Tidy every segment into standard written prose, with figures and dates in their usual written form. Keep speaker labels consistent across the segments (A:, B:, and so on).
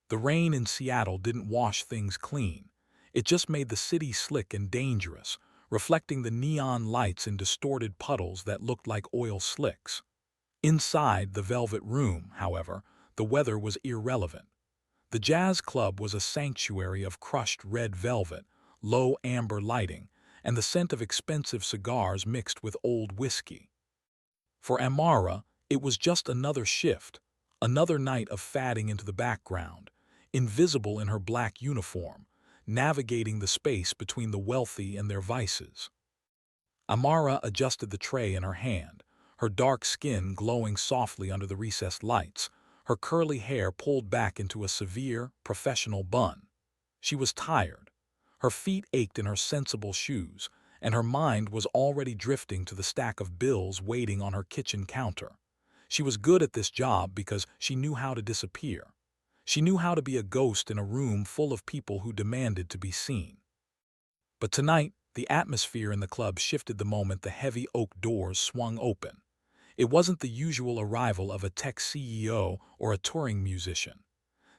A: The rain in Seattle didn't wash things clean. It just made the city slick and dangerous, reflecting the neon lights in distorted puddles that looked like oil slicks. Inside the Velvet Room, however, the weather was irrelevant. The jazz club was a sanctuary of crushed red velvet, low amber lighting, and the scent of expensive cigars mixed with old whiskey. For Amara, it was just another shift, another night of fading into the background, invisible in her black uniform, navigating the space between the wealthy and their vices. Amara adjusted the tray in her hand, her dark skin glowing softly under the recessed lights, her curly hair pulled back into a severe, professional bun. She was tired. Her feet ached in her sensible shoes, and her mind was already drifting to the stack of bills waiting on her kitchen counter. She was good at this job because she knew how to disappear. She knew how to be a ghost in a room full of people who demanded to be seen. But tonight, the atmosphere in the club shifted the moment the heavy oak doors swung open. It wasn't the usual arrival of a tech CEO or a touring musician.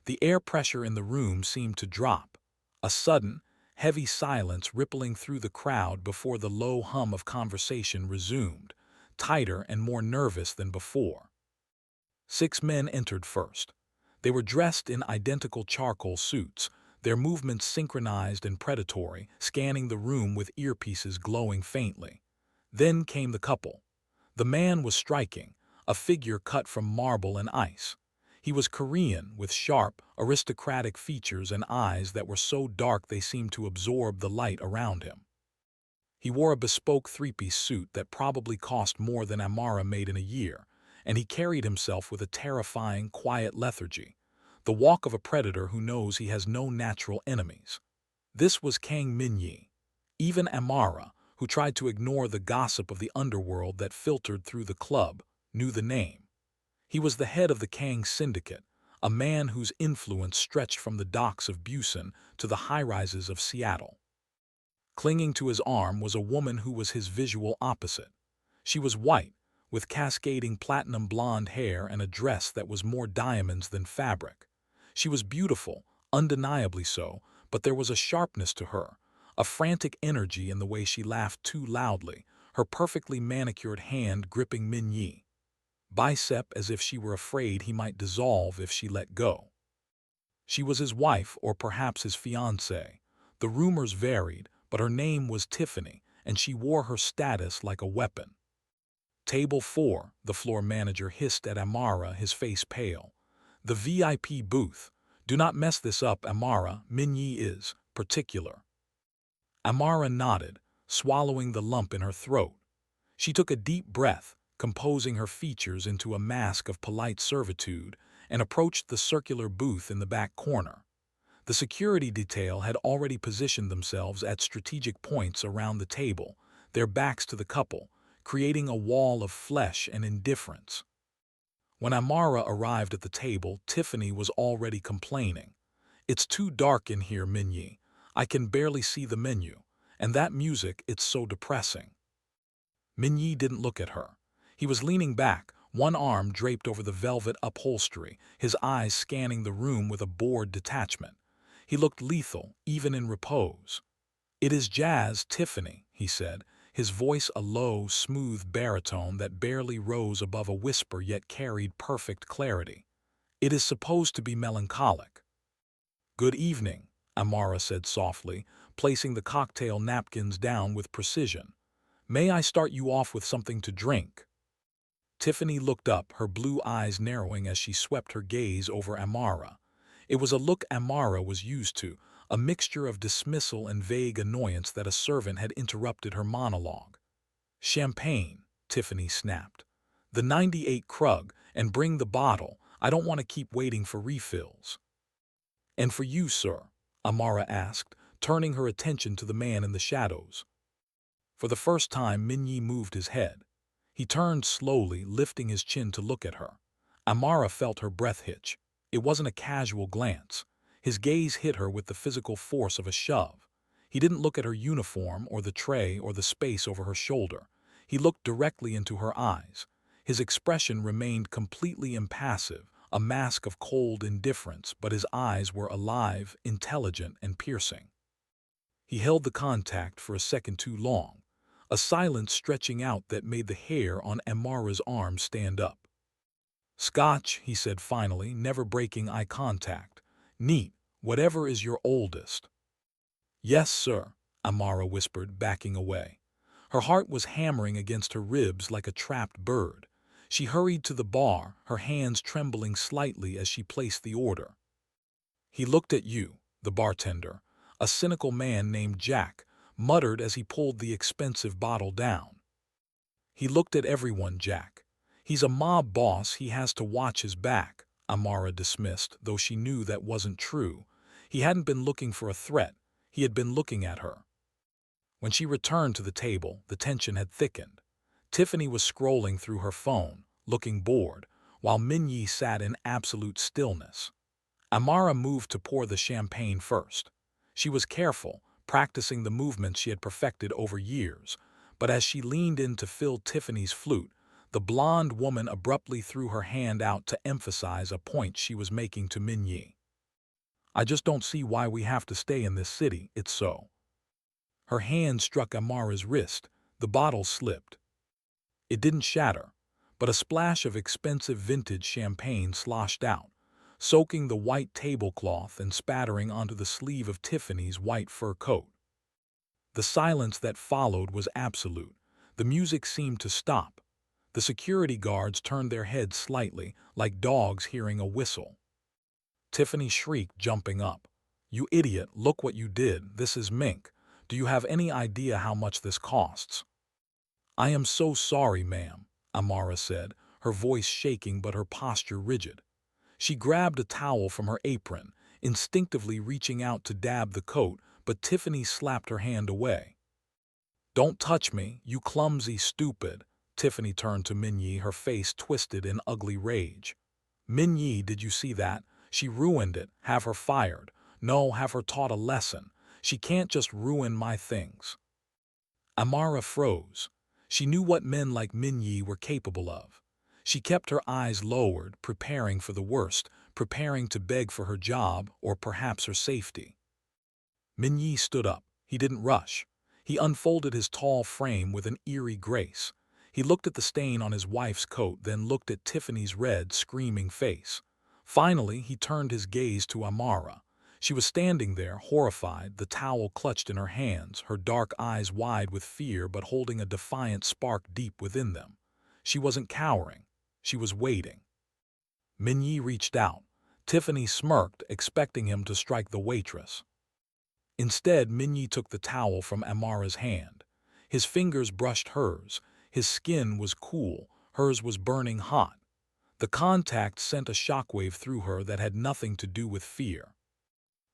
A: The air pressure in the room seemed to drop, a sudden, heavy silence rippling through the crowd before the low hum of conversation resumed, tighter and more nervous than before. 6 men entered first. They were dressed in identical charcoal suits, their movements synchronized and predatory, scanning the room with earpieces glowing faintly. Then came the couple. The man was striking, a figure cut from marble and ice. He was Korean, with sharp, aristocratic features and eyes that were so dark they seemed to absorb the light around him. He wore a bespoke three-piece suit that probably cost more than Amara made in a year, and he carried himself with a terrifying, quiet lethargy, the walk of a predator who knows he has no natural enemies. This was Kang Min-jae. Even Amara, who tried to ignore the gossip of the underworld that filtered through the club, knew the name. He was the head of the Kang Syndicate, a man whose influence stretched from the docks of Busan to the high-rises of Seattle. Clinging to his arm was a woman who was his visual opposite. She was white, with cascading platinum blonde hair and a dress that was more diamonds than fabric. She was beautiful, undeniably so, but there was a sharpness to her, a frantic energy in the way she laughed too loudly, her perfectly manicured hand gripping Min-jae, bicep as if she were afraid he might dissolve if she let go. She was his wife or perhaps his fiancée. The rumors varied, but her name was Tiffany, and she wore her status like a weapon. Table 4, the floor manager hissed at Amara, his face pale. The VIP booth. Do not mess this up, Amara. Min-jae is particular. Amara nodded, swallowing the lump in her throat. She took a deep breath, composing her features into a mask of polite servitude, and approached the circular booth in the back corner. The security detail had already positioned themselves at strategic points around the table, their backs to the couple, creating a wall of flesh and indifference. When Amara arrived at the table, Tiffany was already complaining. "It's too dark in here, Min-jae. I can barely see the menu, and that music, it's so depressing." Min-jae didn't look at her. He was leaning back, one arm draped over the velvet upholstery, his eyes scanning the room with a bored detachment. He looked lethal, even in repose. "It is jazz, Tiffany," he said, his voice a low, smooth baritone that barely rose above a whisper yet carried perfect clarity. "It is supposed to be melancholic." "Good evening," Amara said softly, placing the cocktail napkins down with precision. "May I start you off with something to drink?" Tiffany looked up, her blue eyes narrowing as she swept her gaze over Amara. It was a look Amara was used to, a mixture of dismissal and vague annoyance that a servant had interrupted her monologue. "Champagne," Tiffany snapped. "The 98 Krug, and bring the bottle. I don't want to keep waiting for refills." "And for you, sir?" Amara asked, turning her attention to the man in the shadows. For the first time, Min-jae moved his head. He turned slowly, lifting his chin to look at her. Amara felt her breath hitch. It wasn't a casual glance. His gaze hit her with the physical force of a shove. He didn't look at her uniform or the tray or the space over her shoulder. He looked directly into her eyes. His expression remained completely impassive, a mask of cold indifference, but his eyes were alive, intelligent, and piercing. He held the contact for a second too long, a silence stretching out that made the hair on Amara's arm stand up. "Scotch," he said finally, never breaking eye contact. "Neat, whatever is your oldest." "Yes, sir," Amara whispered, backing away. Her heart was hammering against her ribs like a trapped bird. She hurried to the bar, her hands trembling slightly as she placed the order. "He looked at you," the bartender, a cynical man named Jack, muttered as he pulled the expensive bottle down. "He looked at everyone, Jack. He's a mob boss, he has to watch his back," Amara dismissed, though she knew that wasn't true. He hadn't been looking for a threat, he had been looking at her. When she returned to the table, the tension had thickened. Tiffany was scrolling through her phone, looking bored, while Min-jae sat in absolute stillness. Amara moved to pour the champagne first. She was careful, practicing the movements she had perfected over years, but as she leaned in to fill Tiffany's flute, the blonde woman abruptly threw her hand out to emphasize a point she was making to Min-jae. "I just don't see why we have to stay in this city, it's so." Her hand struck Amara's wrist, the bottle slipped. It didn't shatter, but a splash of expensive vintage champagne sloshed out, soaking the white tablecloth and spattering onto the sleeve of Tiffany's white fur coat. The silence that followed was absolute. The music seemed to stop. The security guards turned their heads slightly, like dogs hearing a whistle. Tiffany shrieked, jumping up. "You idiot, look what you did, this is mink. Do you have any idea how much this costs?" "I am so sorry, ma'am," Amara said, her voice shaking but her posture rigid. She grabbed a towel from her apron, instinctively reaching out to dab the coat, but Tiffany slapped her hand away. "Don't touch me, you clumsy stupid." Tiffany turned to Min-jae, her face twisted in ugly rage. "Min-jae, did you see that? She ruined it. Have her fired. No, have her taught a lesson. She can't just ruin my things." Amara froze. She knew what men like Min-jae were capable of. She kept her eyes lowered, preparing for the worst, preparing to beg for her job or perhaps her safety. Min-jae stood up. He didn't rush. He unfolded his tall frame with an eerie grace. He looked at the stain on his wife's coat, then looked at Tiffany's red, screaming face. Finally, he turned his gaze to Amara. She was standing there, horrified, the towel clutched in her hands, her dark eyes wide with fear but holding a defiant spark deep within them. She wasn't cowering. She was waiting. Min-jae reached out. Tiffany smirked, expecting him to strike the waitress. Instead, Min-jae took the towel from Amara's hand. His fingers brushed hers. His skin was cool. Hers was burning hot. The contact sent a shockwave through her that had nothing to do with fear.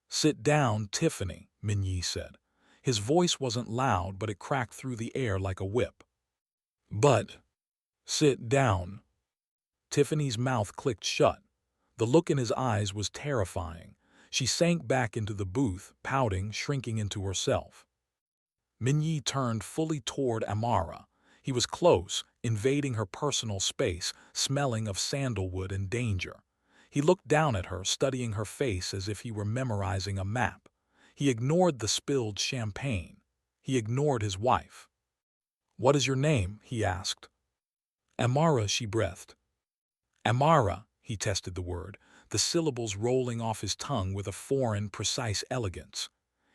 A: "Sit down, Tiffany," Min-jae said. His voice wasn't loud, but it cracked through the air like a whip. "But, sit down." Tiffany's mouth clicked shut. The look in his eyes was terrifying. She sank back into the booth, pouting, shrinking into herself. Min-jae turned fully toward Amara. He was close, invading her personal space, smelling of sandalwood and danger. He looked down at her, studying her face as if he were memorizing a map. He ignored the spilled champagne. He ignored his wife. "What is your name?" he asked. "Amara," she breathed. "Amara," he tested the word, the syllables rolling off his tongue with a foreign, precise elegance.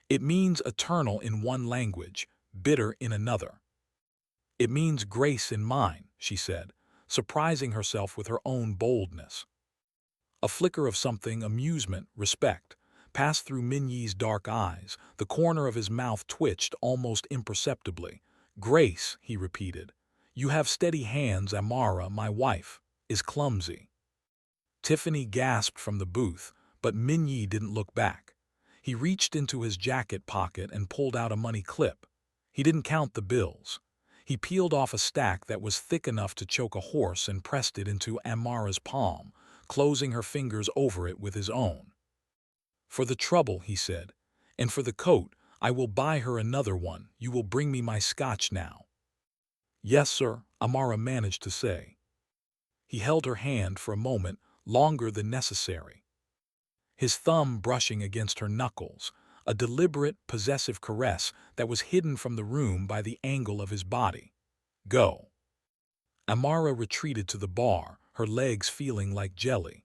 A: "It means eternal in one language, bitter in another." "It means grace in mine," she said, surprising herself with her own boldness. A flicker of something, amusement, respect, passed through Min-jae's dark eyes. The corner of his mouth twitched almost imperceptibly. "Grace," he repeated. "You have steady hands. Amara, my wife, is clumsy." Tiffany gasped from the booth, but Min-jae didn't look back. He reached into his jacket pocket and pulled out a money clip. He didn't count the bills. He peeled off a stack that was thick enough to choke a horse and pressed it into Amara's palm, closing her fingers over it with his own. "For the trouble," he said, "and for the coat, I will buy her another one. You will bring me my scotch now." "Yes, sir," Amara managed to say. He held her hand for a moment, longer than necessary. His thumb brushing against her knuckles, a deliberate, possessive caress that was hidden from the room by the angle of his body. Go. Amara retreated to the bar, her legs feeling like jelly.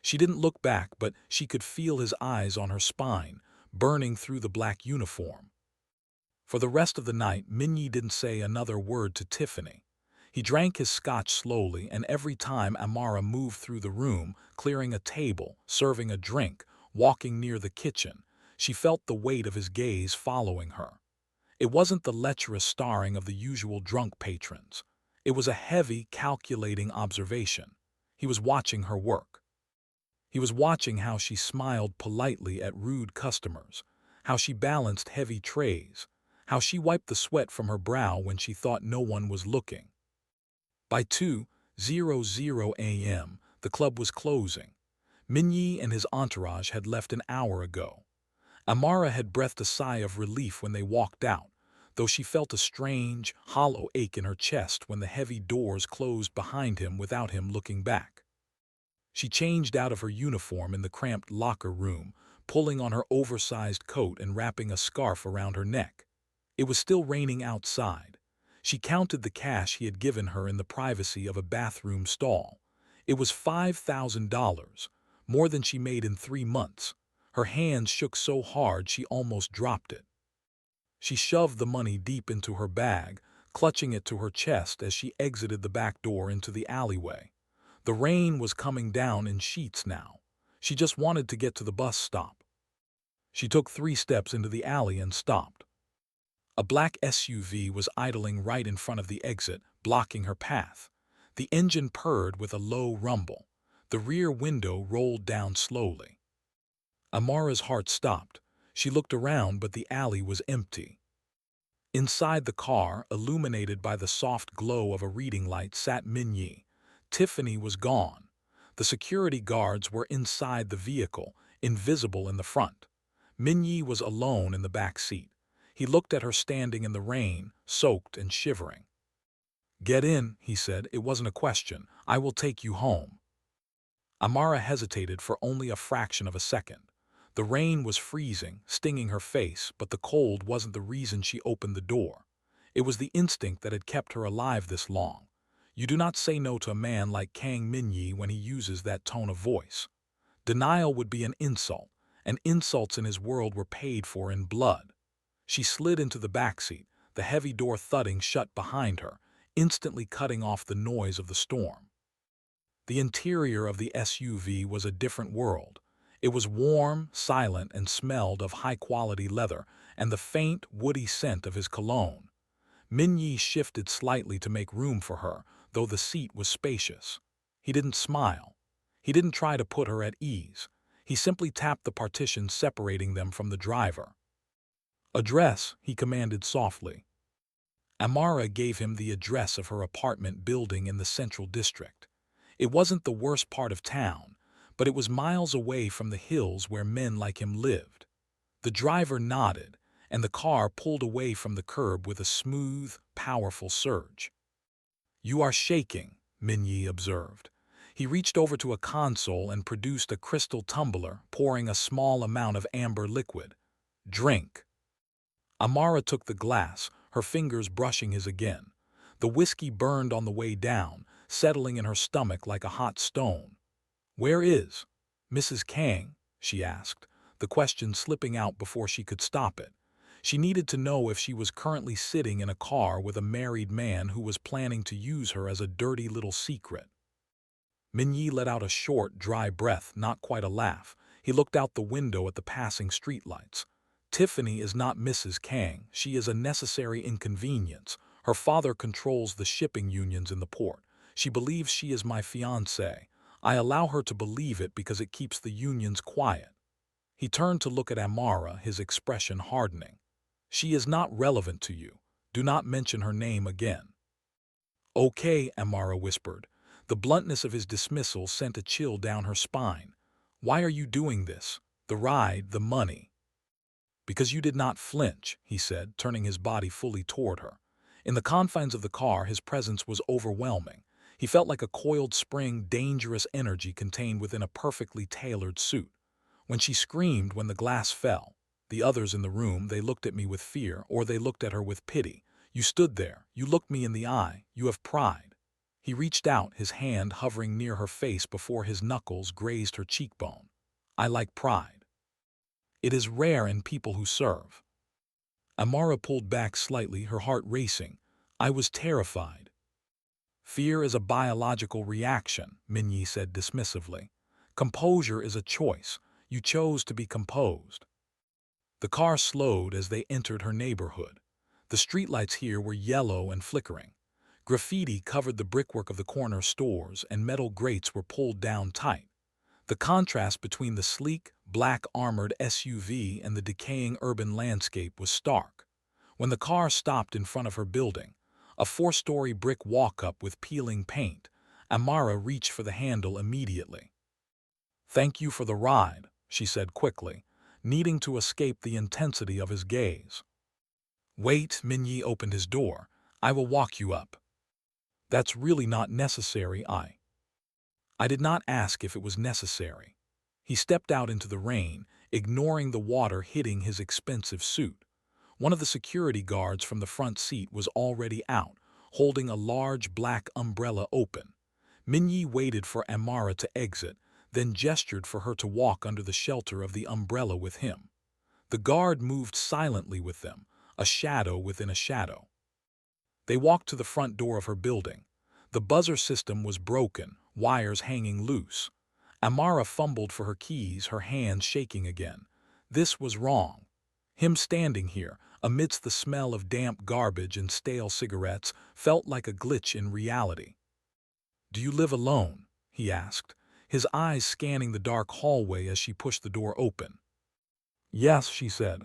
A: She didn't look back, but she could feel his eyes on her spine, burning through the black uniform. For the rest of the night, Min-jae didn't say another word to Tiffany. He drank his scotch slowly, and every time Amara moved through the room, clearing a table, serving a drink, walking near the kitchen, she felt the weight of his gaze following her. It wasn't the lecherous staring of the usual drunk patrons. It was a heavy, calculating observation. He was watching her work. He was watching how she smiled politely at rude customers, how she balanced heavy trays, how she wiped the sweat from her brow when she thought no one was looking. By 2:00 a.m., the club was closing. Min-jae and his entourage had left an hour ago. Amara had breathed a sigh of relief when they walked out, though she felt a strange, hollow ache in her chest when the heavy doors closed behind him without him looking back. She changed out of her uniform in the cramped locker room, pulling on her oversized coat and wrapping a scarf around her neck. It was still raining outside. She counted the cash he had given her in the privacy of a bathroom stall. It was $5,000, more than she made in 3 months. Her hands shook so hard she almost dropped it. She shoved the money deep into her bag, clutching it to her chest as she exited the back door into the alleyway. The rain was coming down in sheets now. She just wanted to get to the bus stop. She took 3 steps into the alley and stopped. A black SUV was idling right in front of the exit, blocking her path. The engine purred with a low rumble. The rear window rolled down slowly. Amara's heart stopped. She looked around, but the alley was empty. Inside the car, illuminated by the soft glow of a reading light, sat Min-jae. Tiffany was gone. The security guards were inside the vehicle, invisible in the front. Min-jae was alone in the back seat. He looked at her standing in the rain, soaked and shivering. "Get in," he said. "It wasn't a question. I will take you home." Amara hesitated for only a fraction of a second. The rain was freezing, stinging her face, but the cold wasn't the reason she opened the door. It was the instinct that had kept her alive this long. You do not say no to a man like Kang Min-jae when he uses that tone of voice. Denial would be an insult, and insults in his world were paid for in blood. She slid into the backseat, the heavy door thudding shut behind her, instantly cutting off the noise of the storm. The interior of the SUV was a different world. It was warm, silent, and smelled of high-quality leather and the faint, woody scent of his cologne. Min-jae shifted slightly to make room for her, though the seat was spacious. He didn't smile. He didn't try to put her at ease. He simply tapped the partition separating them from the driver. "Address," he commanded softly. Amara gave him the address of her apartment building in the Central District. It wasn't the worst part of town, but it was miles away from the hills where men like him lived. The driver nodded, and the car pulled away from the curb with a smooth, powerful surge. "You are shaking," Min-jae observed. He reached over to a console and produced a crystal tumbler, pouring a small amount of amber liquid. "Drink." Amara took the glass, her fingers brushing his again. The whiskey burned on the way down, settling in her stomach like a hot stone. "Where is Mrs. Kang?" she asked, the question slipping out before she could stop it. She needed to know if she was currently sitting in a car with a married man who was planning to use her as a dirty little secret. Min-jae let out a short, dry breath, not quite a laugh. He looked out the window at the passing streetlights. "Tiffany is not Mrs. Kang. She is a necessary inconvenience. Her father controls the shipping unions in the port. She believes she is my fiancé. I allow her to believe it because it keeps the unions quiet." He turned to look at Amara, his expression hardening. "She is not relevant to you. Do not mention her name again." "Okay," Amara whispered. The bluntness of his dismissal sent a chill down her spine. "Why are you doing this? The ride, the money." "Because you did not flinch," he said, turning his body fully toward her. In the confines of the car, his presence was overwhelming. He felt like a coiled spring, dangerous energy contained within a perfectly tailored suit. When she screamed when the glass fell, the others in the room, they looked at me with fear, or they looked at her with pity. You stood there, you looked me in the eye, you have pride. He reached out, his hand hovering near her face before his knuckles grazed her cheekbone. I like pride. It is rare in people who serve. Amara pulled back slightly, her heart racing. I was terrified. Fear is a biological reaction, Min-jae said dismissively. Composure is a choice. You chose to be composed. The car slowed as they entered her neighborhood. The streetlights here were yellow and flickering. Graffiti covered the brickwork of the corner stores, and metal grates were pulled down tight. The contrast between the sleek, black armored SUV and the decaying urban landscape was stark. When the car stopped in front of her building, a 4-story brick walk-up with peeling paint, Amara reached for the handle immediately. Thank you for the ride, she said quickly, needing to escape the intensity of his gaze. Wait, Min-jae opened his door. I will walk you up. That's really not necessary, I did not ask if it was necessary. He stepped out into the rain, ignoring the water hitting his expensive suit. One of the security guards from the front seat was already out, holding a large black umbrella open. Min-jae waited for Amara to exit, then gestured for her to walk under the shelter of the umbrella with him. The guard moved silently with them, a shadow within a shadow. They walked to the front door of her building. The buzzer system was broken, wires hanging loose. Amara fumbled for her keys, her hands shaking again. This was wrong. Him standing here, amidst the smell of damp garbage and stale cigarettes, felt like a glitch in reality. Do you live alone? He asked, his eyes scanning the dark hallway as she pushed the door open. Yes, she said.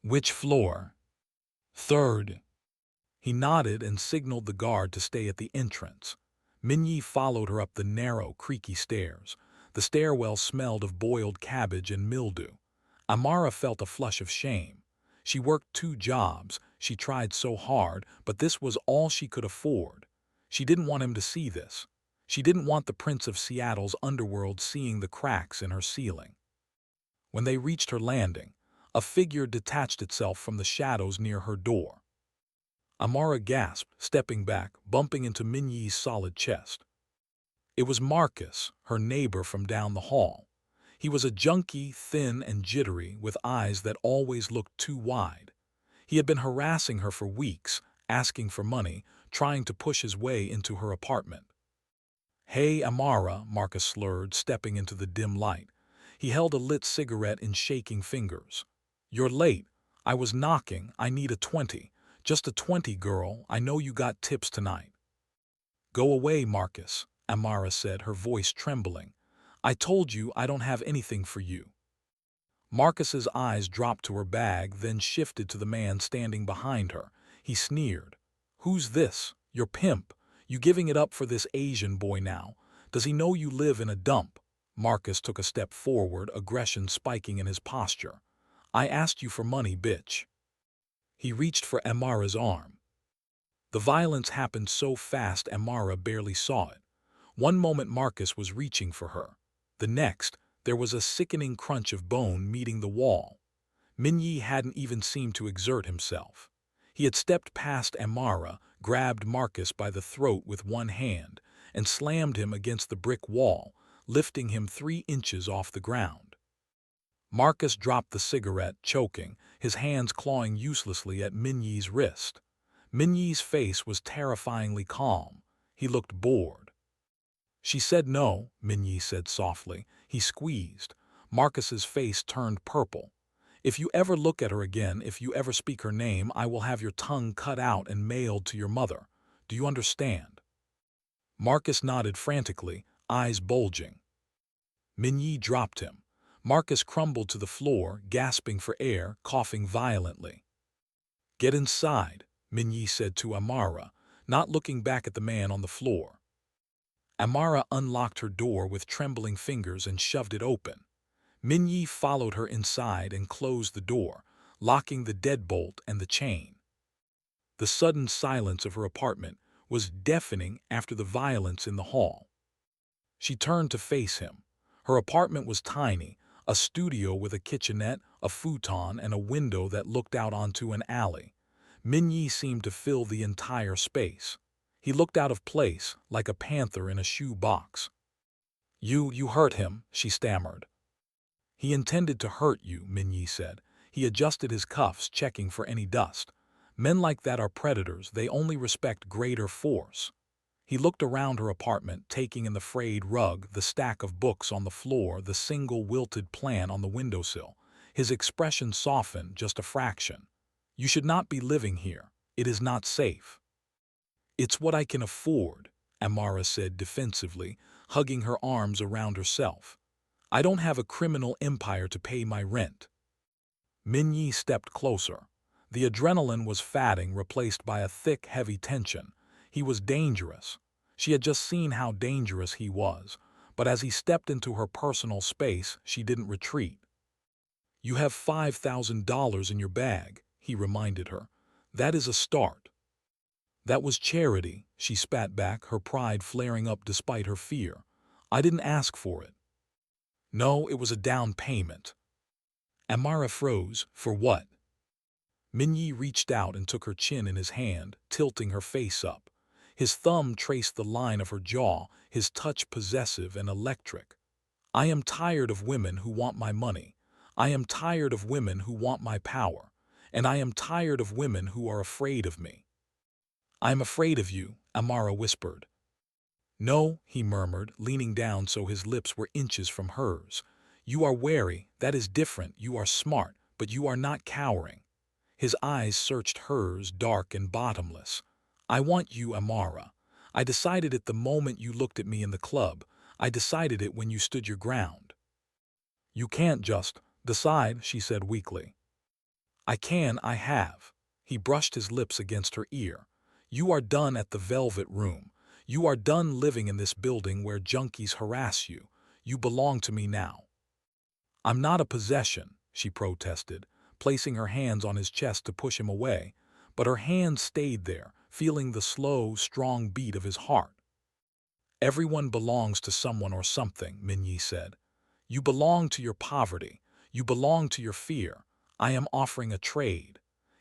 A: Which floor? Third. He nodded and signaled the guard to stay at the entrance. Min-jae followed her up the narrow, creaky stairs. The stairwell smelled of boiled cabbage and mildew. Amara felt a flush of shame. She worked 2 jobs, she tried so hard, but this was all she could afford. She didn't want him to see this. She didn't want the Prince of Seattle's Underworld seeing the cracks in her ceiling. When they reached her landing, a figure detached itself from the shadows near her door. Amara gasped, stepping back, bumping into Min-jae's solid chest. It was Marcus, her neighbor from down the hall. He was a junkie, thin and jittery, with eyes that always looked too wide. He had been harassing her for weeks, asking for money, trying to push his way into her apartment. Hey, Amara, Marcus slurred, stepping into the dim light. He held a lit cigarette in shaking fingers. You're late. I was knocking. I need a 20. Just a 20, girl. I know you got tips tonight. Go away, Marcus, Amara said, her voice trembling. I told you I don't have anything for you. Marcus's eyes dropped to her bag, then shifted to the man standing behind her. He sneered. Who's this? Your pimp. You giving it up for this Asian boy now? Does he know you live in a dump? Marcus took a step forward, aggression spiking in his posture. I asked you for money, bitch. He reached for Amara's arm. The violence happened so fast Amara barely saw it. One moment Marcus was reaching for her. The next, there was a sickening crunch of bone meeting the wall. Min-jae hadn't even seemed to exert himself. He had stepped past Amara, grabbed Marcus by the throat with one hand, and slammed him against the brick wall, lifting him 3 inches off the ground. Marcus dropped the cigarette, choking, his hands clawing uselessly at Min-jae's wrist. Min-jae's face was terrifyingly calm. He looked bored. She said no, Min-jae said softly. He squeezed. Marcus's face turned purple. If you ever look at her again, if you ever speak her name, I will have your tongue cut out and mailed to your mother. Do you understand? Marcus nodded frantically, eyes bulging. Min-jae dropped him. Marcus crumbled to the floor, gasping for air, coughing violently. Get inside, Min-jae said to Amara, not looking back at the man on the floor. Amara unlocked her door with trembling fingers and shoved it open. Min-jae followed her inside and closed the door, locking the deadbolt and the chain. The sudden silence of her apartment, was deafening after the violence in the hall. She turned to face him. Her apartment was tiny, a studio with a kitchenette, a futon, and a window that looked out onto an alley. Min-jae seemed to fill the entire space. He looked out of place, like a panther in a shoe box. You hurt him," she stammered. "He intended to hurt you," Min-jae said. He adjusted his cuffs, checking for any dust. "Men like that are predators. They only respect greater force." He looked around her apartment, taking in the frayed rug, the stack of books on the floor, the single wilted plant on the windowsill. His expression softened just a fraction. "You should not be living here. It is not safe." "It's what I can afford," Amara said defensively, hugging her arms around herself. "I don't have a criminal empire to pay my rent." Min-jae stepped closer. The adrenaline was fading, replaced by a thick, heavy tension. He was dangerous. She had just seen how dangerous he was, but as he stepped into her personal space, she didn't retreat. "You have $5,000 in your bag," he reminded her. "That is a start." "That was charity," she spat back, her pride flaring up despite her fear. "I didn't ask for it." "No, it was a down payment." Amara froze. "For what?" Min-jae reached out and took her chin in his hand, tilting her face up. His thumb traced the line of her jaw, his touch possessive and electric. "I am tired of women who want my money. I am tired of women who want my power. And I am tired of women who are afraid of me." "I am afraid of you," Amara whispered. "No," he murmured, leaning down so his lips were inches from hers. "You are wary, that is different. You are smart, but you are not cowering." His eyes searched hers, dark and bottomless. "I want you, Amara. I decided it the moment you looked at me in the club. I decided it when you stood your ground." "You can't just decide," she said weakly. "I can, I have." He brushed his lips against her ear. "You are done at the Velvet Room. You are done living in this building where junkies harass you. You belong to me now." "I'm not a possession," she protested, placing her hands on his chest to push him away, but her hands stayed there, feeling the slow, strong beat of his heart. "Everyone belongs to someone or something," Min-jae said. "You belong to your poverty. You belong to your fear. I am offering a trade.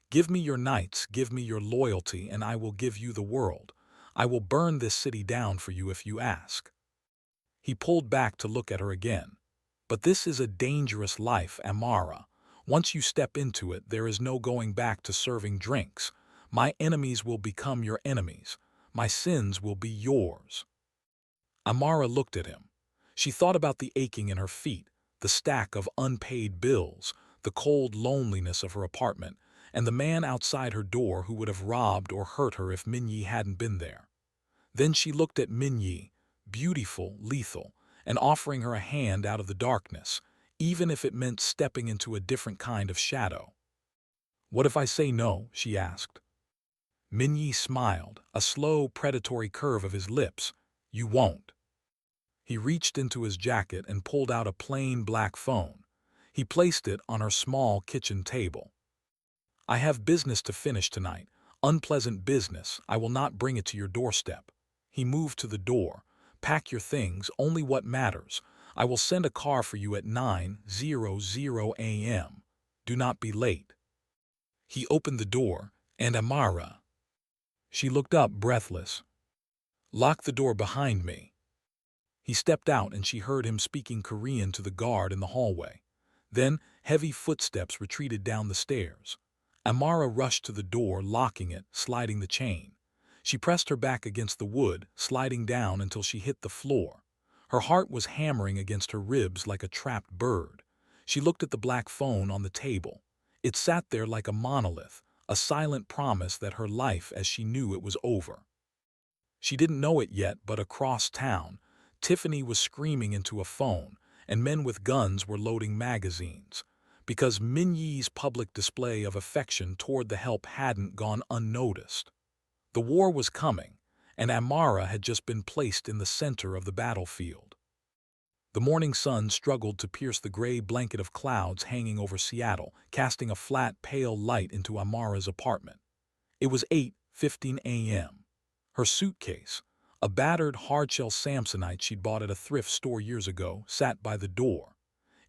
A: Give me your nights, give me your loyalty, and I will give you the world. I will burn this city down for you if you ask." He pulled back to look at her again. "But this is a dangerous life, Amara. Once you step into it, there is no going back to serving drinks. My enemies will become your enemies. My sins will be yours." Amara looked at him. She thought about the aching in her feet, the stack of unpaid bills, the cold loneliness of her apartment, and the man outside her door who would have robbed or hurt her if Min-jae hadn't been there. Then she looked at Min-jae, beautiful, lethal, and offering her a hand out of the darkness, even if it meant stepping into a different kind of shadow. "What if I say no?" she asked. Min-jae smiled, a slow, predatory curve of his lips. "You won't." He reached into his jacket and pulled out a plain black phone. He placed it on her small kitchen table. "I have business to finish tonight. Unpleasant business. I will not bring it to your doorstep." He moved to the door. "Pack your things, only what matters. I will send a car for you at 9:00 a.m. Do not be late." He opened the door, and Amara. She looked up, breathless. "Lock the door behind me." He stepped out and she heard him speaking Korean to the guard in the hallway. Then heavy footsteps retreated down the stairs. Amara rushed to the door, locking it, sliding the chain. She pressed her back against the wood, sliding down until she hit the floor. Her heart was hammering against her ribs like a trapped bird. She looked at the black phone on the table. It sat there like a monolith, a silent promise that her life as she knew it was over. She didn't know it yet, but across town, Tiffany was screaming into a phone, and men with guns were loading magazines. Because Min-jae's public display of affection toward the help hadn't gone unnoticed. The war was coming, and Amara had just been placed in the center of the battlefield. The morning sun struggled to pierce the gray blanket of clouds hanging over Seattle, casting a flat, pale light into Amara's apartment. It was 8:15 a.m. Her suitcase, a battered hardshell Samsonite she'd bought at a thrift store years ago, sat by the door.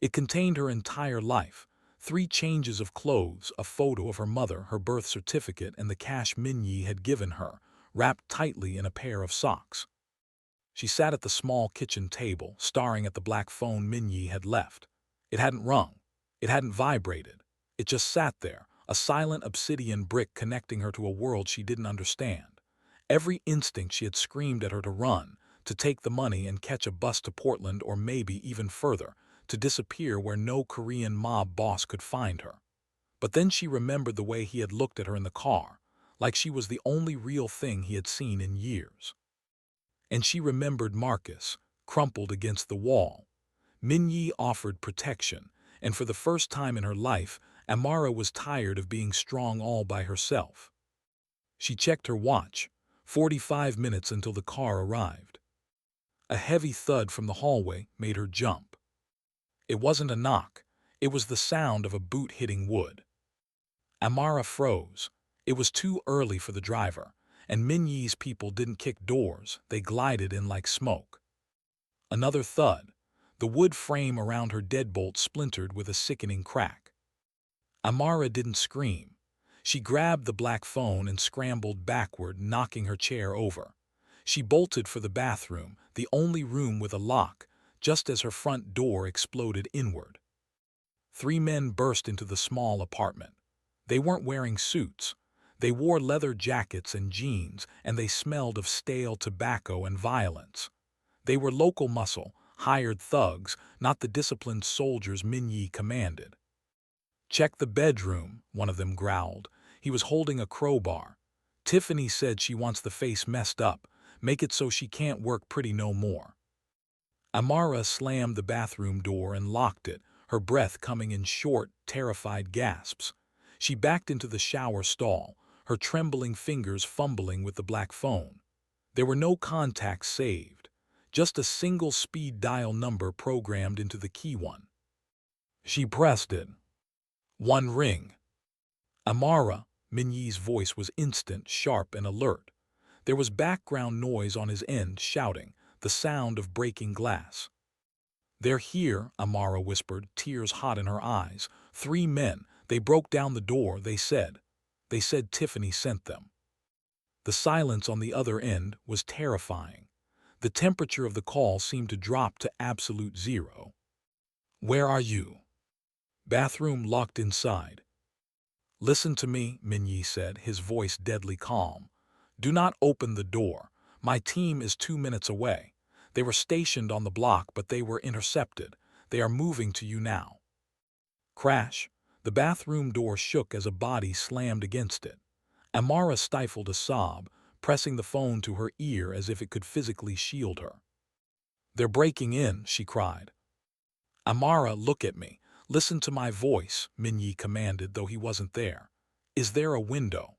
A: It contained her entire life, 3 changes of clothes, a photo of her mother, her birth certificate, and the cash Min-jae had given her, wrapped tightly in a pair of socks. She sat at the small kitchen table, staring at the black phone Min-jae had left. It hadn't rung. It hadn't vibrated. It just sat there, a silent obsidian brick connecting her to a world she didn't understand. Every instinct she had screamed at her to run, to take the money and catch a bus to Portland or maybe even further, to disappear where no Korean mob boss could find her. But then she remembered the way he had looked at her in the car, like she was the only real thing he had seen in years. And she remembered Marcus, crumpled against the wall. Min-jae offered protection, and for the first time in her life, Amara was tired of being strong all by herself. She checked her watch, 45 minutes until the car arrived. A heavy thud from the hallway made her jump. It wasn't a knock, it was the sound of a boot hitting wood. Amara froze. It was too early for the driver, and Min-jae's people didn't kick doors, they glided in like smoke. Another thud. The wood frame around her deadbolt splintered with a sickening crack. Amara didn't scream. She grabbed the black phone and scrambled backward, knocking her chair over. She bolted for the bathroom, the only room with a lock, just as her front door exploded inward. 3 men burst into the small apartment. They weren't wearing suits. They wore leather jackets and jeans, and they smelled of stale tobacco and violence. They were local muscle, hired thugs, not the disciplined soldiers Min-jae commanded. "Check the bedroom," one of them growled. He was holding a crowbar. "Tiffany said she wants the face messed up. Make it so she can't work pretty no more." Amara slammed the bathroom door and locked it, her breath coming in short, terrified gasps. She backed into the shower stall, her trembling fingers fumbling with the black phone. There were no contacts saved, just a single speed dial number programmed into the key one. She pressed it. 1 ring. "Amara," Min-jae's voice was instant, sharp, and alert. There was background noise on his end, shouting, the sound of breaking glass. "They're here," Amara whispered, tears hot in her eyes. 3 men. They broke down the door, they said. They said Tiffany sent them. The silence on the other end was terrifying. The temperature of the call seemed to drop to absolute zero. "Where are you?" "Bathroom locked inside." "Listen to me," Min-jae said, his voice deadly calm. "Do not open the door. My team is 2 minutes away. They were stationed on the block, but they were intercepted. They are moving to you now." Crash. The bathroom door shook as a body slammed against it. Amara stifled a sob, pressing the phone to her ear as if it could physically shield her. "They're breaking in," she cried. "Amara, look at me. Listen to my voice," Min-jae commanded, though he wasn't there. "Is there a window?"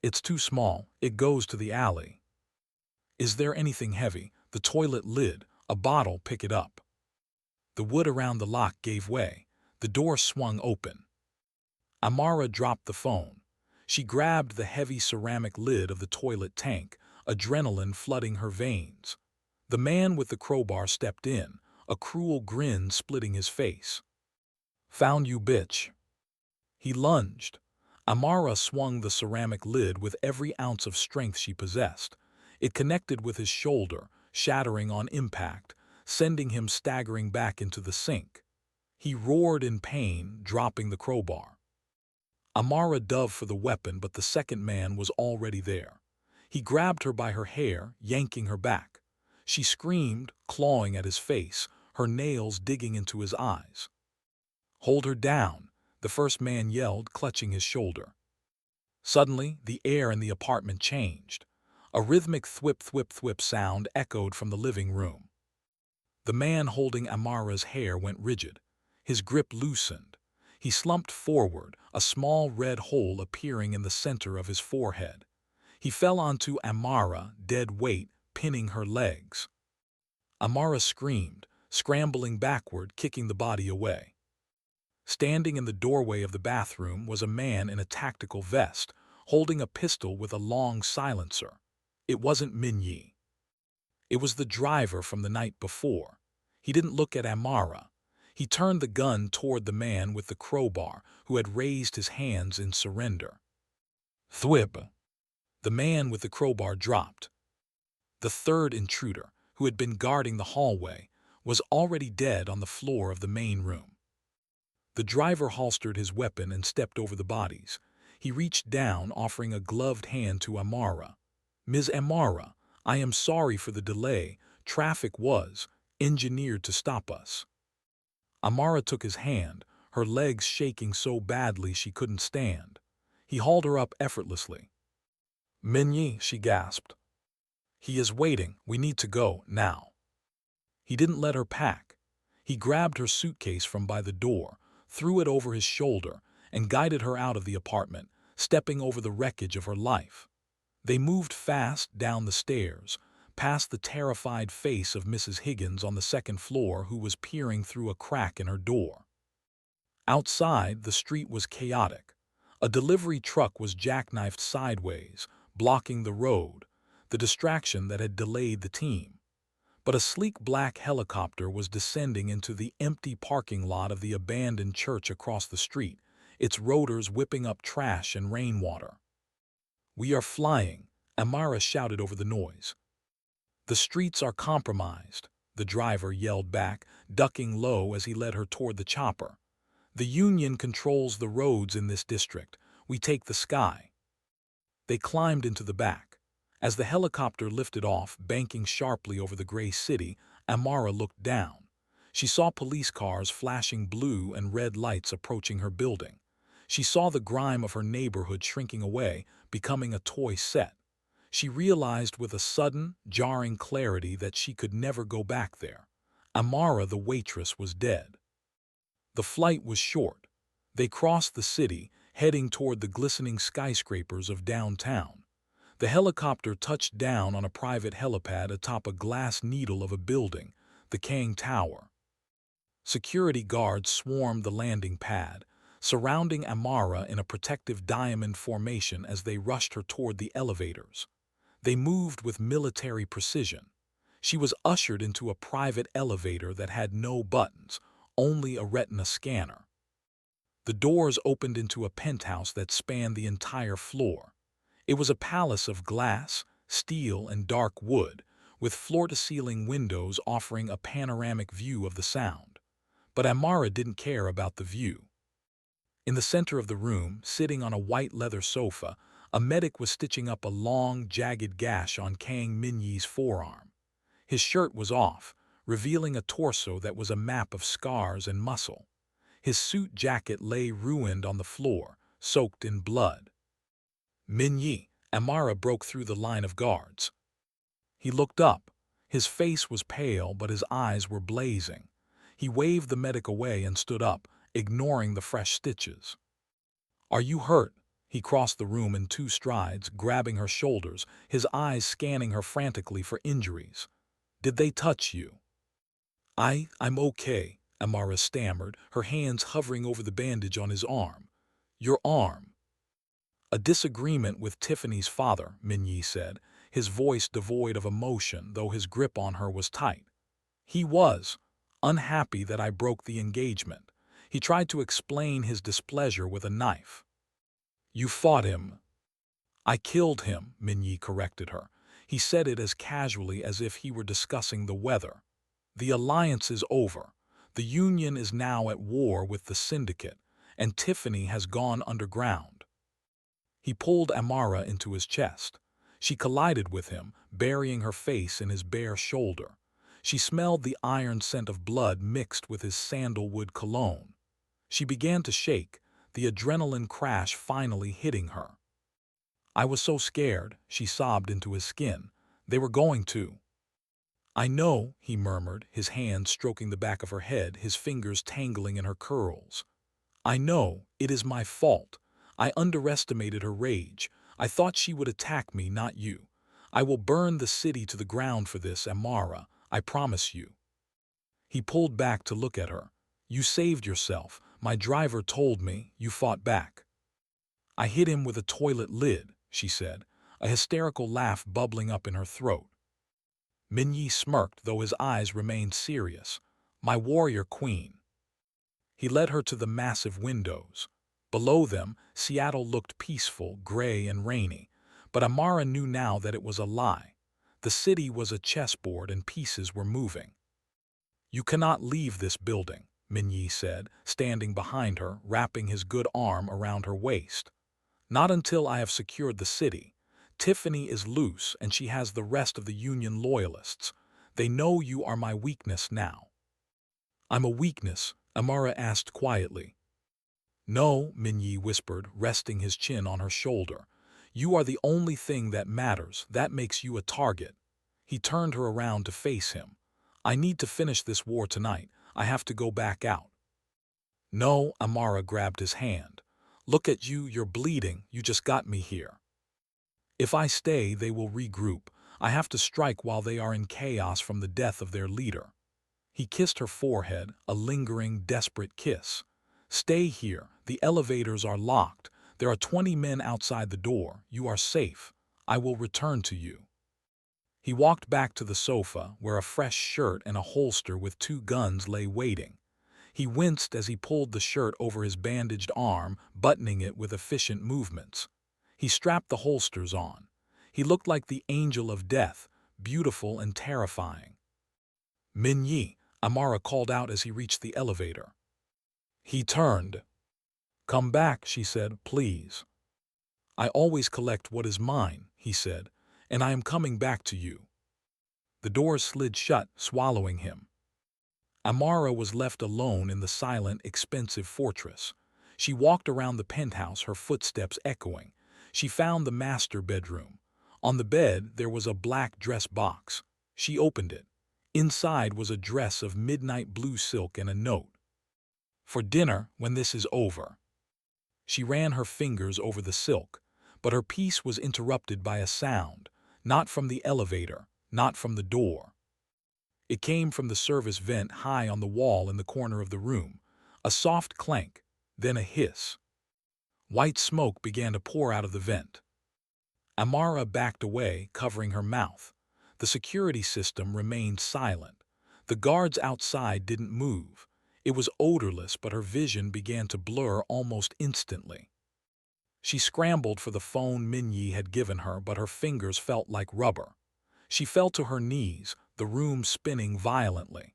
A: "It's too small. It goes to the alley." "Is there anything heavy? The toilet lid, a bottle, pick it up." The wood around the lock gave way. The door swung open. Amara dropped the phone. She grabbed the heavy ceramic lid of the toilet tank, adrenaline flooding her veins. The man with the crowbar stepped in, a cruel grin splitting his face. "Found you, bitch." He lunged. Amara swung the ceramic lid with every ounce of strength she possessed. It connected with his shoulder, shattering on impact, sending him staggering back into the sink. He roared in pain, dropping the crowbar. Amara dove for the weapon, but the second man was already there. He grabbed her by her hair, yanking her back. She screamed, clawing at his face, her nails digging into his eyes. "Hold her down," the first man yelled, clutching his shoulder. Suddenly, the air in the apartment changed. A rhythmic thwip-thwip-thwip sound echoed from the living room. The man holding Amara's hair went rigid. His grip loosened. He slumped forward, a small red hole appearing in the center of his forehead. He fell onto Amara, dead weight, pinning her legs. Amara screamed, scrambling backward, kicking the body away. Standing in the doorway of the bathroom was a man in a tactical vest, holding a pistol with a long silencer. It wasn't Min-jae. It was the driver from the night before. He didn't look at Amara. He turned the gun toward the man with the crowbar who had raised his hands in surrender. Thwip! The man with the crowbar dropped. The third intruder, who had been guarding the hallway, was already dead on the floor of the main room. The driver holstered his weapon and stepped over the bodies. He reached down, offering a gloved hand to Amara. "Ms. Amara, I am sorry for the delay. Traffic was engineered to stop us." Amara took his hand, her legs shaking so badly she couldn't stand. He hauled her up effortlessly. "Min-jae," she gasped. "He is waiting. We need to go, now." He didn't let her pack. He grabbed her suitcase from by the door, threw it over his shoulder, and guided her out of the apartment, stepping over the wreckage of her life. They moved fast down the stairs, past the terrified face of Mrs. Higgins on the second floor who was peering through a crack in her door. Outside, the street was chaotic. A delivery truck was jackknifed sideways, blocking the road, the distraction that had delayed the team. But a sleek black helicopter was descending into the empty parking lot of the abandoned church across the street, its rotors whipping up trash and rainwater. "We are flying," Amara shouted over the noise. "The streets are compromised," the driver yelled back, ducking low as he led her toward the chopper. "The Union controls the roads in this district. We take the sky." They climbed into the back. As the helicopter lifted off, banking sharply over the gray city, Amara looked down. She saw police cars flashing blue and red lights approaching her building. She saw the grime of her neighborhood shrinking away, becoming a toy set. She realized with a sudden, jarring clarity that she could never go back there. Amara, the waitress, was dead. The flight was short. They crossed the city, heading toward the glistening skyscrapers of downtown. The helicopter touched down on a private helipad atop a glass needle of a building, the Kang Tower. Security guards swarmed the landing pad, surrounding Amara in a protective diamond formation as they rushed her toward the elevators. They moved with military precision. She was ushered into a private elevator that had no buttons, only a retina scanner. The doors opened into a penthouse that spanned the entire floor. It was a palace of glass, steel, and dark wood, with floor-to-ceiling windows offering a panoramic view of the sound. But Amara didn't care about the view. In the center of the room, sitting on a white leather sofa, a medic was stitching up a long, jagged gash on Kang Min-jae's forearm. His shirt was off, revealing a torso that was a map of scars and muscle. His suit jacket lay ruined on the floor, soaked in blood. "Min-jae," Amara broke through the line of guards. He looked up. His face was pale, but his eyes were blazing. He waved the medic away and stood up, ignoring the fresh stitches. "Are you hurt?" He crossed the room in 2 strides, grabbing her shoulders, his eyes scanning her frantically for injuries. "Did they touch you?" I'm okay," Amara stammered, her hands hovering over the bandage on his arm. "Your arm." "A disagreement with Tiffany's father," Min-jae said, his voice devoid of emotion, though his grip on her was tight. "He was unhappy that I broke the engagement." He tried to explain his displeasure with a knife. "You fought him." "I killed him," Min-jae corrected her. He said it as casually as if he were discussing the weather. "The alliance is over. The Union is now at war with the Syndicate, and Tiffany has gone underground." He pulled Amara into his chest. She collided with him, burying her face in his bare shoulder. She smelled the iron scent of blood mixed with his sandalwood cologne. She began to shake, the adrenaline crash finally hitting her. "I was so scared," she sobbed into his skin. "They were going to." "I know," he murmured, his hand stroking the back of her head, his fingers tangling in her curls. "I know, it is my fault. I underestimated her rage. I thought she would attack me, not you. I will burn the city to the ground for this, Amara. I promise you." He pulled back to look at her. "You saved yourself. My driver told me you fought back." "I hit him with a toilet lid," she said. a hysterical laugh bubbling up in her throat. Min-jae smirked, though his eyes remained serious. "My warrior queen." He led her to the massive windows. Below them, Seattle looked peaceful, gray and rainy, but Amara knew now that it was a lie. The city was a chessboard and pieces were moving. "You cannot leave this building," Min-jae said, standing behind her, wrapping his good arm around her waist. "Not until I have secured the city. Tiffany is loose and she has the rest of the Union loyalists. They know you are my weakness now." "I'm a weakness?" Amara asked quietly. "No," Min-jae whispered, resting his chin on her shoulder. "You are the only thing that matters. That makes you a target." He turned her around to face him. "I need to finish this war tonight. I have to go back out." "No," Amara grabbed his hand. "Look at you, you're bleeding. You just got me here. If I stay, they will regroup. I have to strike while they are in chaos from the death of their leader." He kissed her forehead, a lingering, desperate kiss. "Stay here. The elevators are locked. There are 20 men outside the door. You are safe. I will return to you." He walked back to the sofa, where a fresh shirt and a holster with 2 guns lay waiting. He winced as he pulled the shirt over his bandaged arm, buttoning it with efficient movements. He strapped the holsters on. He looked like the angel of death, beautiful and terrifying. "Min-jae," Amara called out as he reached the elevator. He turned. "Come back," she said, "please." "I always collect what is mine," he said, "and I am coming back to you." The doors slid shut, swallowing him. Amara was left alone in the silent, expensive fortress. She walked around the penthouse, her footsteps echoing. She found the master bedroom. On the bed there was a black dress box. She opened it. Inside was a dress of midnight blue silk and a note. "For dinner, when this is over." She ran her fingers over the silk, but her peace was interrupted by a sound, not from the elevator, not from the door. It came from the service vent high on the wall in the corner of the room. A soft clank, then a hiss. White smoke began to pour out of the vent. Amara backed away, covering her mouth. The security system remained silent. The guards outside didn't move. It was odorless, but her vision began to blur almost instantly. She scrambled for the phone Min-jae had given her, but her fingers felt like rubber. She fell to her knees, the room spinning violently.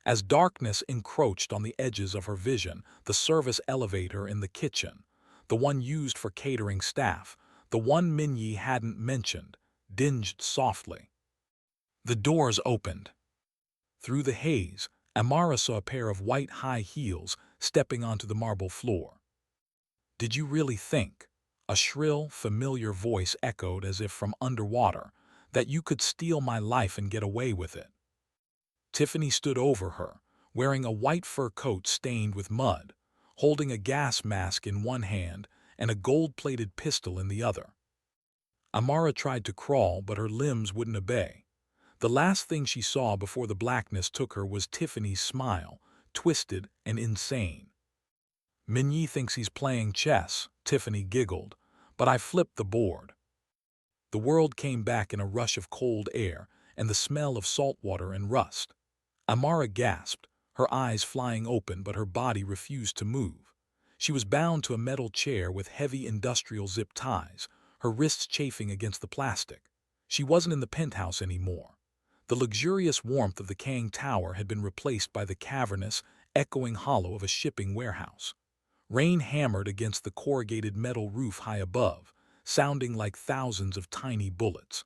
A: As darkness encroached on the edges of her vision, the service elevator in the kitchen, the one used for catering staff, the one Min-jae hadn't mentioned, dinged softly. The doors opened. Through the haze, Amara saw a pair of white high heels stepping onto the marble floor. "Did you really think," a shrill, familiar voice echoed as if from underwater, "that you could steal my life and get away with it?" Tiffany stood over her, wearing a white fur coat stained with mud, holding a gas mask in one hand and a gold-plated pistol in the other. Amara tried to crawl, but her limbs wouldn't obey. The last thing she saw before the blackness took her was Tiffany's smile, twisted and insane. "Min-jae thinks he's playing chess," Tiffany giggled, "but I flipped the board." The world came back in a rush of cold air and the smell of salt water and rust. Amara gasped, her eyes flying open, but her body refused to move. She was bound to a metal chair with heavy industrial zip ties, her wrists chafing against the plastic. She wasn't in the penthouse anymore. The luxurious warmth of the Kang Tower had been replaced by the cavernous, echoing hollow of a shipping warehouse. Rain hammered against the corrugated metal roof high above, sounding like thousands of tiny bullets.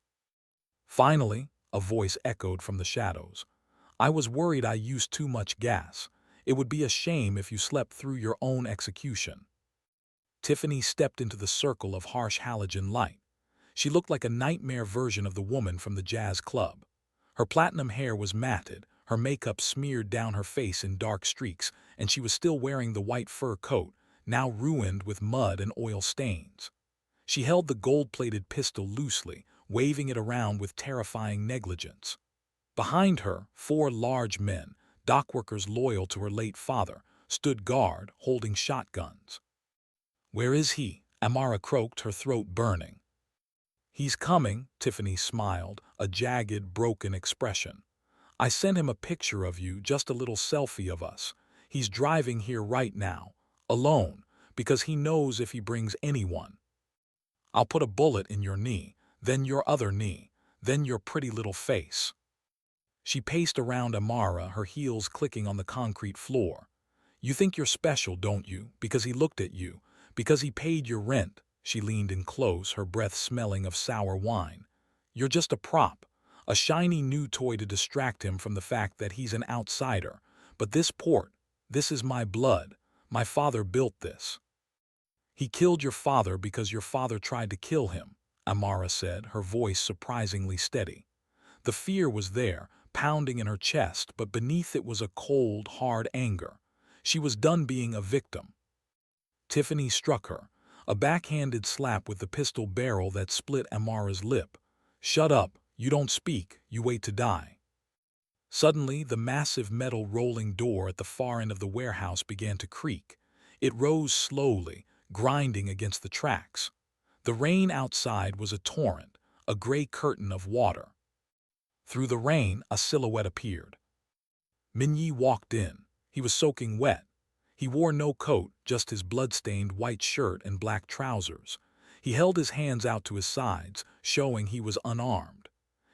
A: Finally, a voice echoed from the shadows. "I was worried I used too much gas. It would be a shame if you slept through your own execution." Tiffany stepped into the circle of harsh halogen light. She looked like a nightmare version of the woman from the jazz club. Her platinum hair was matted, her makeup smeared down her face in dark streaks, and she was still wearing the white fur coat, now ruined with mud and oil stains. She held the gold-plated pistol loosely, waving it around with terrifying negligence. Behind her, 4 large men, dockworkers loyal to her late father, stood guard, holding shotguns. "Where is he?" Amara croaked, her throat burning. He's coming, Tiffany smiled, a jagged, broken expression. I sent him a picture of you, just a little selfie of us. He's driving here right now, alone, because he knows if he brings anyone, I'll put a bullet in your knee, then your other knee, then your pretty little face. She paced around Amara, her heels clicking on the concrete floor. You think you're special, don't you? Because he looked at you. Because he paid your rent. She leaned in close, her breath smelling of sour wine. You're just a prop, a shiny new toy to distract him from the fact that he's an outsider. But this port, this is my blood. My father built this. He killed your father because your father tried to kill him, Amara said, her voice surprisingly steady. The fear was there, pounding in her chest, but beneath it was a cold, hard anger. She was done being a victim. Tiffany struck her, a backhanded slap with the pistol barrel that split Amara's lip. Shut up, you don't speak, you wait to die. Suddenly, the massive metal rolling door at the far end of the warehouse began to creak. It rose slowly, grinding against the tracks. The rain outside was a torrent, a gray curtain of water. Through the rain, a silhouette appeared. Min-jae walked in. He was soaking wet. He wore no coat, just his blood-stained white shirt and black trousers. He held his hands out to his sides, showing he was unarmed.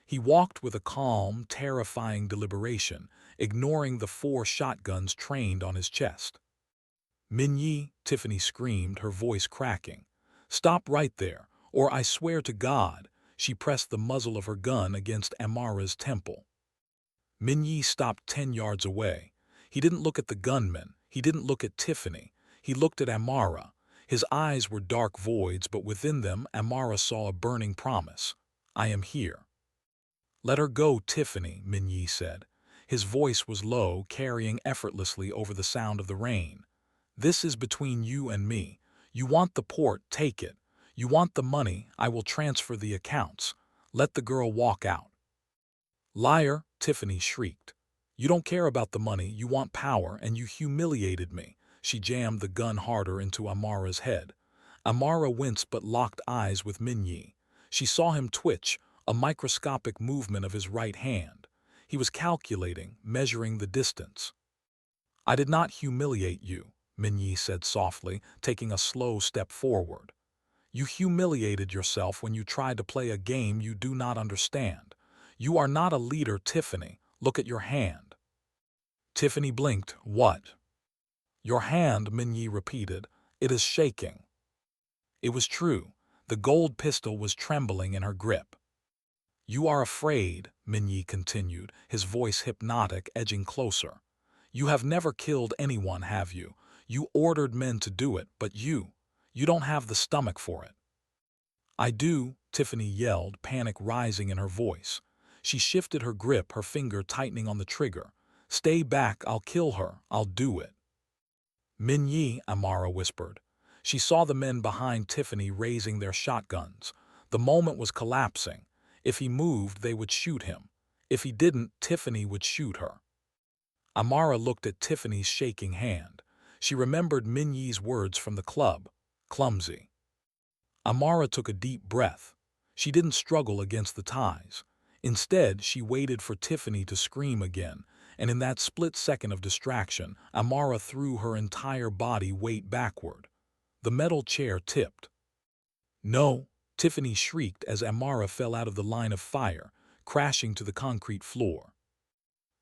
A: He walked with a calm, terrifying deliberation, ignoring the 4 shotguns trained on his chest. Min-jae, Tiffany screamed, her voice cracking. Stop right there, or I swear to God. She pressed the muzzle of her gun against Amara's temple. Min-jae stopped 10 yards away. He didn't look at the gunman. He didn't look at Tiffany. He looked at Amara. His eyes were dark voids, but within them Amara saw a burning promise. I am here. Let her go, Tiffany, Min-jae said. His voice was low, carrying effortlessly over the sound of the rain. This is between you and me. You want the port, take it. You want the money, I will transfer the accounts. Let the girl walk out. Liar, Tiffany shrieked. You don't care about the money, you want power, and you humiliated me. She jammed the gun harder into Amara's head. Amara winced but locked eyes with Min-jae. She saw him twitch, a microscopic movement of his right hand. He was calculating, measuring the distance. I did not humiliate you, Min-jae said softly, taking a slow step forward. You humiliated yourself when you tried to play a game you do not understand. You are not a leader, Tiffany. Look at your hand. Tiffany blinked. What? Your hand, Min-jae repeated. It is shaking. It was true. The gold pistol was trembling in her grip. You are afraid, Min-jae continued, his voice hypnotic, edging closer. You have never killed anyone, have you? You ordered men to do it, but you don't have the stomach for it. I do, Tiffany yelled, panic rising in her voice. She shifted her grip, her finger tightening on the trigger. Stay back, I'll kill her, I'll do it. Min-jae, Amara whispered. She saw the men behind Tiffany raising their shotguns. The moment was collapsing. If he moved, they would shoot him. If he didn't, Tiffany would shoot her. Amara looked at Tiffany's shaking hand. She remembered Min-jae's words from the club. Clumsy. Amara took a deep breath. She didn't struggle against the ties. Instead, she waited for Tiffany to scream again, and in that split second of distraction, Amara threw her entire body weight backward. The metal chair tipped. No, Tiffany shrieked as Amara fell out of the line of fire, crashing to the concrete floor.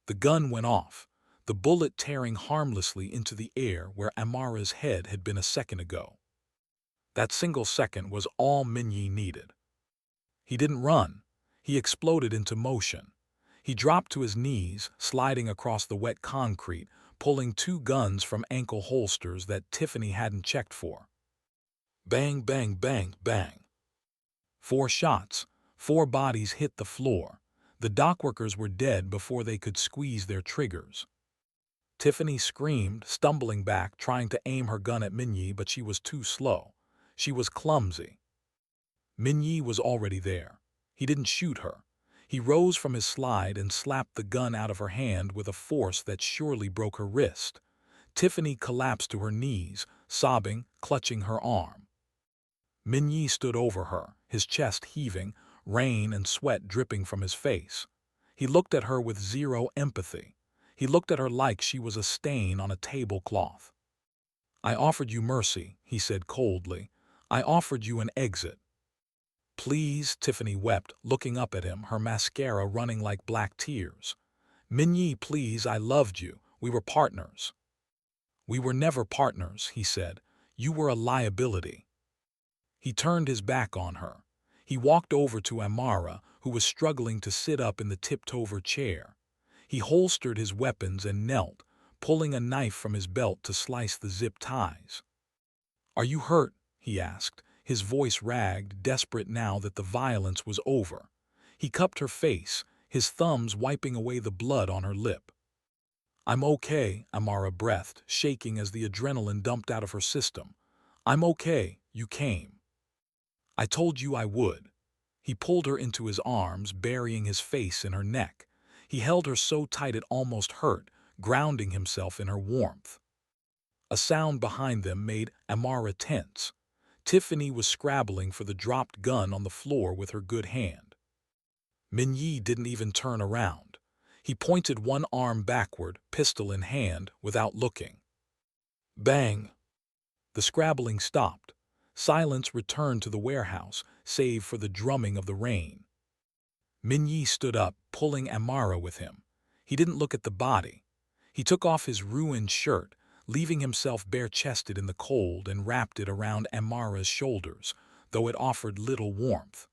A: The gun went off, the bullet tearing harmlessly into the air where Amara's head had been a second ago. That single second was all Min-jae needed. He didn't run. He exploded into motion. He dropped to his knees, sliding across the wet concrete, pulling 2 guns from ankle holsters that Tiffany hadn't checked for. Bang, bang, bang, bang. 4 shots, 4 bodies hit the floor. The dockworkers were dead before they could squeeze their triggers. Tiffany screamed, stumbling back, trying to aim her gun at Min-jae, but she was too slow. She was clumsy. Min-jae was already there. He didn't shoot her. He rose from his slide and slapped the gun out of her hand with a force that surely broke her wrist. Tiffany collapsed to her knees, sobbing, clutching her arm. Min-jae stood over her, his chest heaving, rain and sweat dripping from his face. He looked at her with zero empathy. He looked at her like she was a stain on a tablecloth. "I offered you mercy," he said coldly. "I offered you an exit." "Please," Tiffany wept, looking up at him, her mascara running like black tears. "Min-jae, please, I loved you. We were partners." "We were never partners," he said. "You were a liability." He turned his back on her. He walked over to Amara, who was struggling to sit up in the tipped-over chair. He holstered his weapons and knelt, pulling a knife from his belt to slice the zip ties. "Are you hurt?" he asked, his voice ragged, desperate now that the violence was over. He cupped her face, his thumbs wiping away the blood on her lip. "I'm okay," Amara breathed, shaking as the adrenaline dumped out of her system. "I'm okay, you came. I told you I would." He pulled her into his arms, burying his face in her neck. He held her so tight it almost hurt, grounding himself in her warmth. A sound behind them made Amara tense. Tiffany was scrabbling for the dropped gun on the floor with her good hand. Min-jae didn't even turn around. He pointed one arm backward, pistol in hand, without looking. Bang! The scrabbling stopped. Silence returned to the warehouse, save for the drumming of the rain. Min-jae stood up, pulling Amara with him. He didn't look at the body. He took off his ruined shirt, leaving himself bare-chested in the cold, and wrapped it around Amara's shoulders, though it offered little warmth.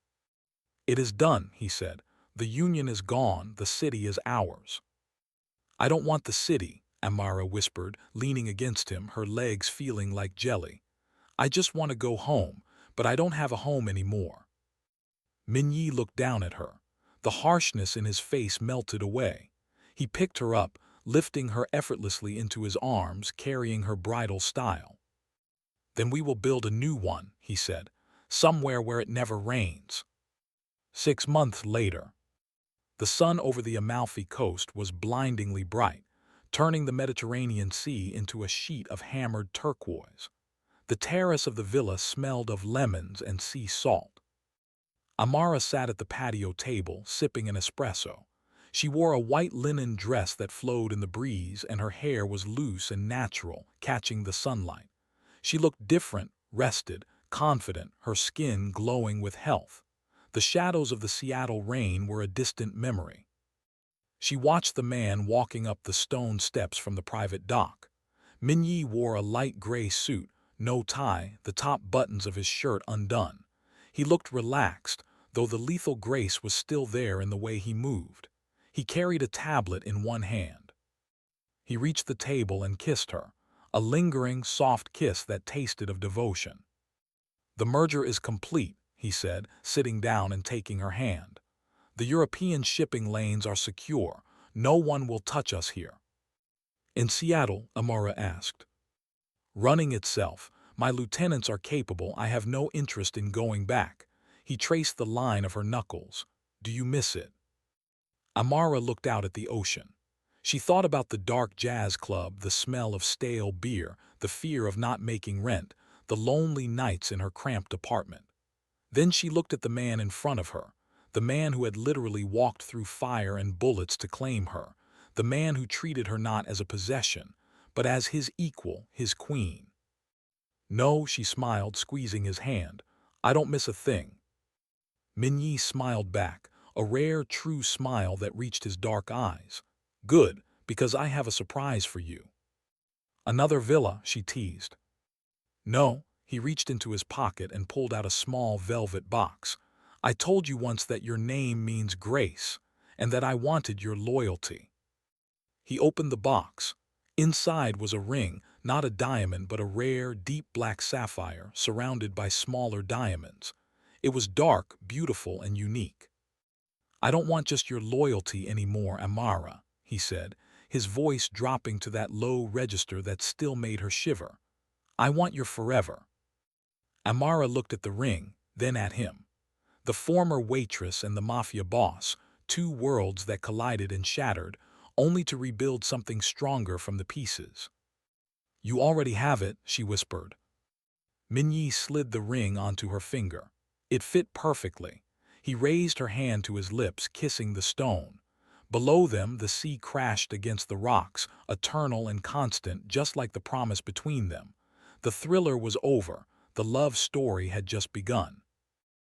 A: "It is done," he said. "The Union is gone, the city is ours." "I don't want the city," Amara whispered, leaning against him, her legs feeling like jelly. "I just want to go home, but I don't have a home anymore." Min-jae looked down at her. The harshness in his face melted away. He picked her up, lifting her effortlessly into his arms, carrying her bridal style. "Then we will build a new one," he said, "somewhere where it never rains." 6 months later. The sun over the Amalfi coast was blindingly bright, turning the Mediterranean Sea into a sheet of hammered turquoise. The terrace of the villa smelled of lemons and sea salt. Amara sat at the patio table, sipping an espresso. She wore a white linen dress that flowed in the breeze, and her hair was loose and natural, catching the sunlight. She looked different, rested, confident, her skin glowing with health. The shadows of the Seattle rain were a distant memory. She watched the man walking up the stone steps from the private dock. Min-jae wore a light gray suit, no tie, the top buttons of his shirt undone. He looked relaxed, though the lethal grace was still there in the way he moved. He carried a tablet in one hand. He reached the table and kissed her, a lingering, soft kiss that tasted of devotion. "The merger is complete," he said, sitting down and taking her hand. "The European shipping lanes are secure. No one will touch us here." "In Seattle?" Amara asked. "Running itself. My lieutenants are capable. I have no interest in going back." He traced the line of her knuckles. "Do you miss it?" Amara looked out at the ocean. She thought about the dark jazz club, the smell of stale beer, the fear of not making rent, the lonely nights in her cramped apartment. Then she looked at the man in front of her, the man who had literally walked through fire and bullets to claim her, the man who treated her not as a possession, but as his equal, his queen. "No," she smiled, squeezing his hand. "I don't miss a thing." Min-jae smiled back, a rare, true smile that reached his dark eyes. "Good, because I have a surprise for you." "Another villa," she teased. "No." He reached into his pocket and pulled out a small velvet box. "I told you once that your name means grace, and that I wanted your loyalty." He opened the box. Inside was a ring, not a diamond but a rare, deep black sapphire surrounded by smaller diamonds. It was dark, beautiful, and unique. "I don't want just your loyalty anymore, Amara," he said, his voice dropping to that low register that still made her shiver. "I want your forever." Amara looked at the ring, then at him. The former waitress and the mafia boss, two worlds that collided and shattered, only to rebuild something stronger from the pieces. "You already have it," she whispered. Min-jae slid the ring onto her finger. It fit perfectly. He raised her hand to his lips, kissing the stone. Below them, the sea crashed against the rocks, eternal and constant, just like the promise between them. The thriller was over. The love story had just begun.